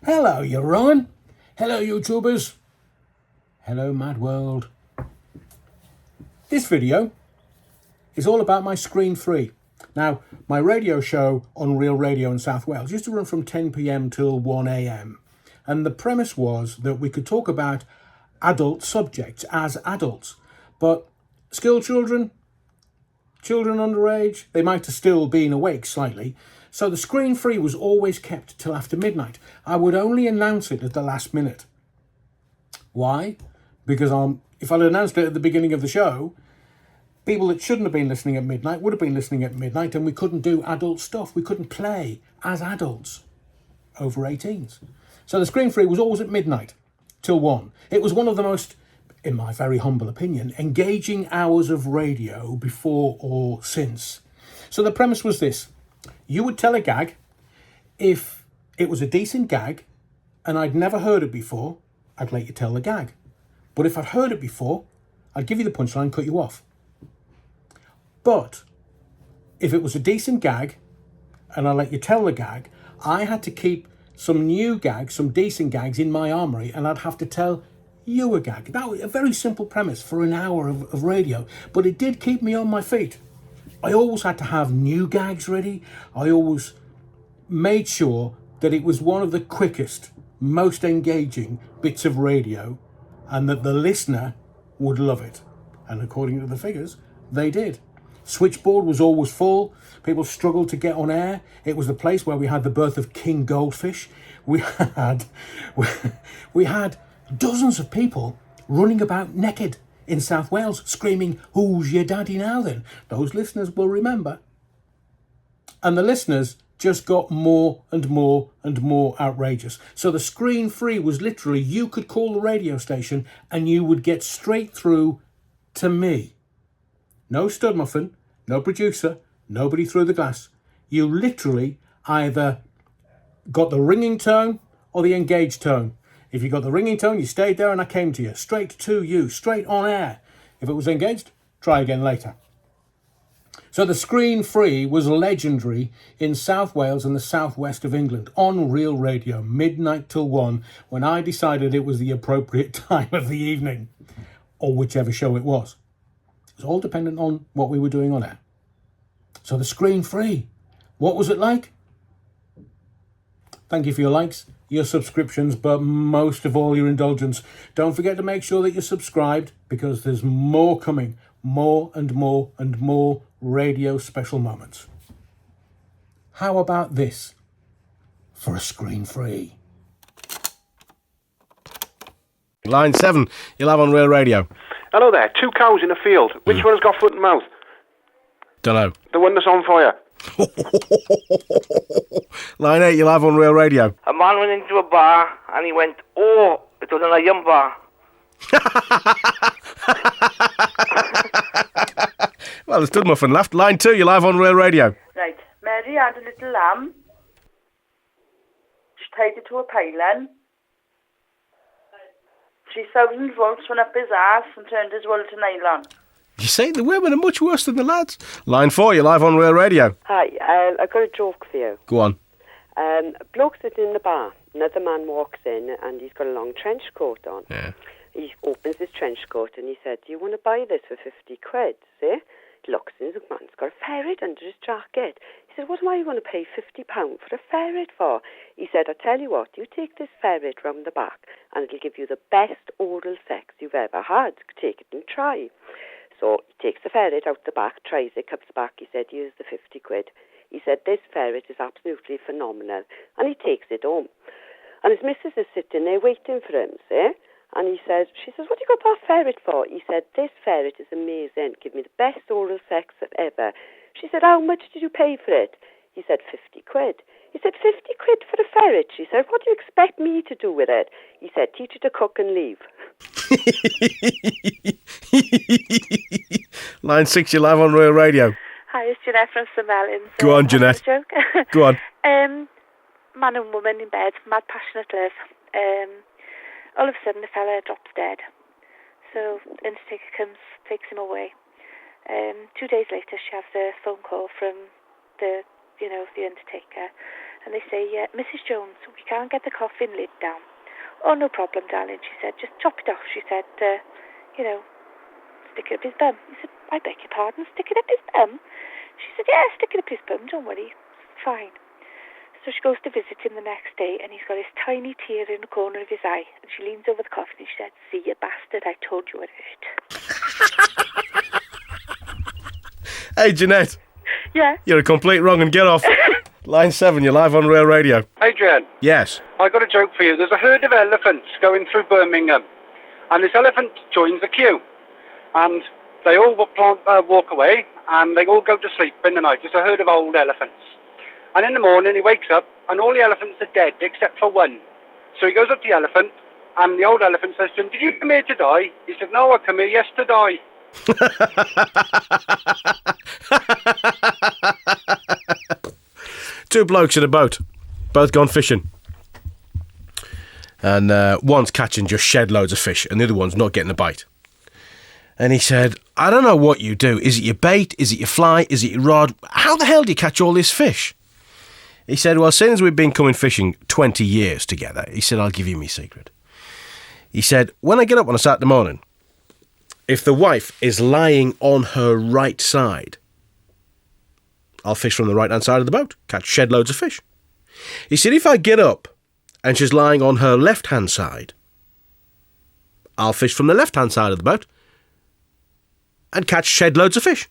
Hello, you Ron. Hello, YouTubers. Hello, Mad World. This video is all about my screen free. Now, my radio show on Real Radio in South Wales used to run from 10 p.m. till 1 a.m. And the premise was that we could talk about adult subjects as adults. But school children, children underage, they might have still been awake slightly. So the screen free was always kept till after midnight. I would only announce it at the last minute. Why? Because if I'd announced it at the beginning of the show, people that shouldn't have been listening at midnight would have been listening at midnight, and we couldn't do adult stuff. We couldn't play as adults over 18s. So the screen free was always at midnight till 1. It was one of the most, in my very humble opinion, engaging hours of radio before or since. So the premise was this. You would tell a gag. If it was a decent gag and I'd never heard it before, I'd let you tell the gag. But if I'd heard it before, I'd give you the punchline and cut you off. But if it was a decent gag and I let you tell the gag, I had to keep some new gags, some decent gags in my armoury, and I'd have to tell you a gag. That was a very simple premise for an hour of radio, but it did keep me on my feet. I always had to have new gags ready. I always made sure that it was one of the quickest, most engaging bits of radio and that the listener would love it. And according to the figures, they did. Switchboard was always full. People struggled to get on air. It was the place where we had the birth of King Goldfish. We had dozens of people running about naked in South Wales, screaming, "Who's your daddy now then?" Those listeners will remember. And the listeners just got more and more and more outrageous. So the screen free was literally, you could call the radio station and you would get straight through to me. No stud muffin, no producer, nobody through the glass. You literally either got the ringing tone or the engaged tone. If you got the ringing tone, you stayed there and I came to you, straight to you, straight on air. If it was engaged, try again later. So the screen free was legendary in South Wales and the southwest of England on Real Radio, midnight till 1, when I decided it was the appropriate time of the evening, or whichever show it was. It was all dependent on what we were doing on air. So the screen free, what was it like? Thank you for your likes, your subscriptions, but most of all your indulgence. Don't forget to make sure that you're subscribed, because there's more coming, more and more and more radio special moments. How about this for a screen free? Line 7, you'll have on Real Radio. Hello there, 2 cows in a field. Which one's got foot and mouth? Dunno. The one that's on fire. Line 8, you'll have on Real Radio. A man went into a bar and he went, "Oh, it was an iron bar." Well, the stud muffin laughed. Line 2, you'll have on Real Radio. Right, Mary had a little lamb. She tied it to a pylon. 3,000 volts went up his ass and turned his wool to nylon. You say the women are much worse than the lads. Line 4, you're live on Real Radio. Hi, I've got a joke for you. Go on. A bloke sitting in the bar. Another man walks in and he's got a long trench coat on. Yeah. He opens his trench coat and he said, "Do you want to buy this for 50 quid? See?" He looks in, the man's got a ferret under his jacket. He said, "What am I going to pay £50 for a ferret for?" He said, "I tell you what, you take this ferret round the back and it'll give you the best oral sex you've ever had. Take it and try." So he takes the ferret out the back, tries it, comes back. He said, "Here's the 50 quid. He said, "This ferret is absolutely phenomenal." And he takes it home. And his missus is sitting there waiting for him, see? And she says, "What have you got that ferret for?" He said, "This ferret is amazing. Give me the best oral sex ever." She said, "How much did you pay for it?" He said, 50 quid. He said, 50 quid for a ferret? She said, "What do you expect me to do with it?" He said, "Teach it to cook and leave." Line 6, you're live on Real Radio. Hi, it's Jeanette from St Mellons. Go on, Jeanette. Joke. Go on. Man and woman in bed, mad passionate love. All of a sudden the fella drops dead. So the undertaker comes, takes him away. 2 days later she has a phone call from the undertaker. And they say, Mrs. Jones, we can't get the coffin lid down. Oh, no problem, darling, she said. Just chop it off, she said. Stick it up his bum. He said, I beg your pardon, stick it up his bum? She said, yeah, stick it up his bum, don't worry. Fine. So she goes to visit him the next day, and he's got this tiny tear in the corner of his eye. And she leans over the coffin and she said, see, you bastard, I told you it hurt. Hey, Jeanette. Yeah? You're a complete wrong and get off. Line 7, you're live on Real Radio. Adrian, Yes. I got a joke for you. There's a herd of elephants going through Birmingham, and this elephant joins the queue, and they all walk away, and they all go to sleep in the night. It's a herd of old elephants. And in the morning, he wakes up, and all the elephants are dead, except for one. So he goes up to the elephant, and the old elephant says to him, did you come here to die? He said, no, I come here yes to die. Two blokes in a boat, both gone fishing. And one's catching just shed loads of fish, and the other one's not getting a bite. And he said, I don't know what you do. Is it your bait? Is it your fly? Is it your rod? How the hell do you catch all this fish? He said, well, since we've been coming fishing 20 years together, he said, I'll give you my secret. He said, when I get up on a Saturday morning, if the wife is lying on her right side, I'll fish from the right-hand side of the boat, catch shed loads of fish. He said, if I get up and she's lying on her left-hand side, I'll fish from the left-hand side of the boat and catch shed loads of fish.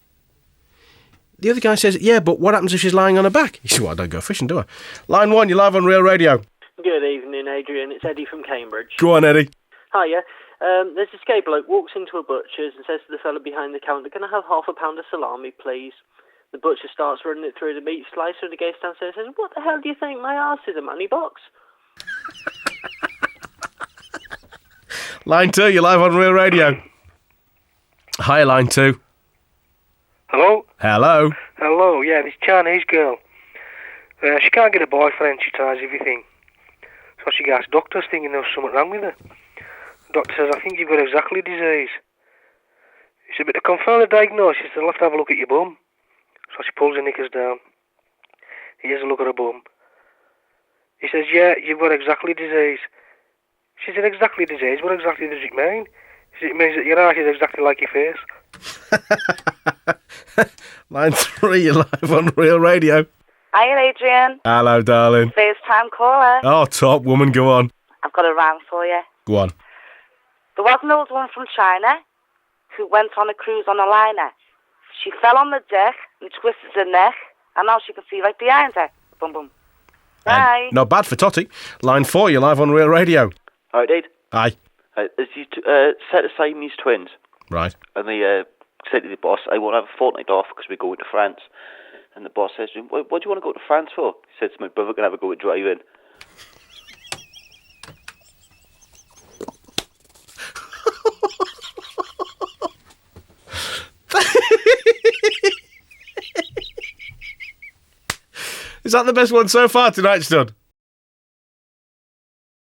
The other guy says, yeah, but what happens if she's lying on her back? He said, well, I don't go fishing, do I? Line 1, you're live on Real Radio. Good evening, Adrian. It's Eddie from Cambridge. Go on, Eddie. Hiya. There's this gay bloke walks into a butcher's and says to the fella behind the counter, can I have half a pound of salami, please? The butcher starts running it through the meat slicer and the gay downstairs says, what the hell do you think my arse is, a money box? Line 2, you're live on Real Radio. Hi, Line 2. Hello? Hello. Hello, yeah, this Chinese girl. She can't get a boyfriend, she tries everything. So she gets doctors thinking there's something wrong with her. The doctor says, I think you've got exactly disease. He said, but to confirm the diagnosis, they'll have to have a look at your bum. So she pulls her knickers down. He has a look at her bum. He says, yeah, you've got exactly disease. She said, exactly disease? What exactly does it mean? He said, it means that your eyes is exactly like your face. Line 3, you're live on Real Radio. Hi, Adrian. Hello, darling. First time caller. Oh, top woman, go on. I've got a rhyme for you. Go on. There was an old woman from China who went on a cruise on a liner. She fell on the deck and twisted her neck, and now she can see right behind her. Boom, boom. Bye. Not bad for Totty. Line 4, you're live on Real Radio. Hi, Dad. Hi. As you set aside these twins, Right. and they said to the boss, I want to have a fortnight off because we're going to France. And the boss says to him, what do you want to go to France for? He says, my brother can have a go at driving. Is that the best one so far tonight, Stud?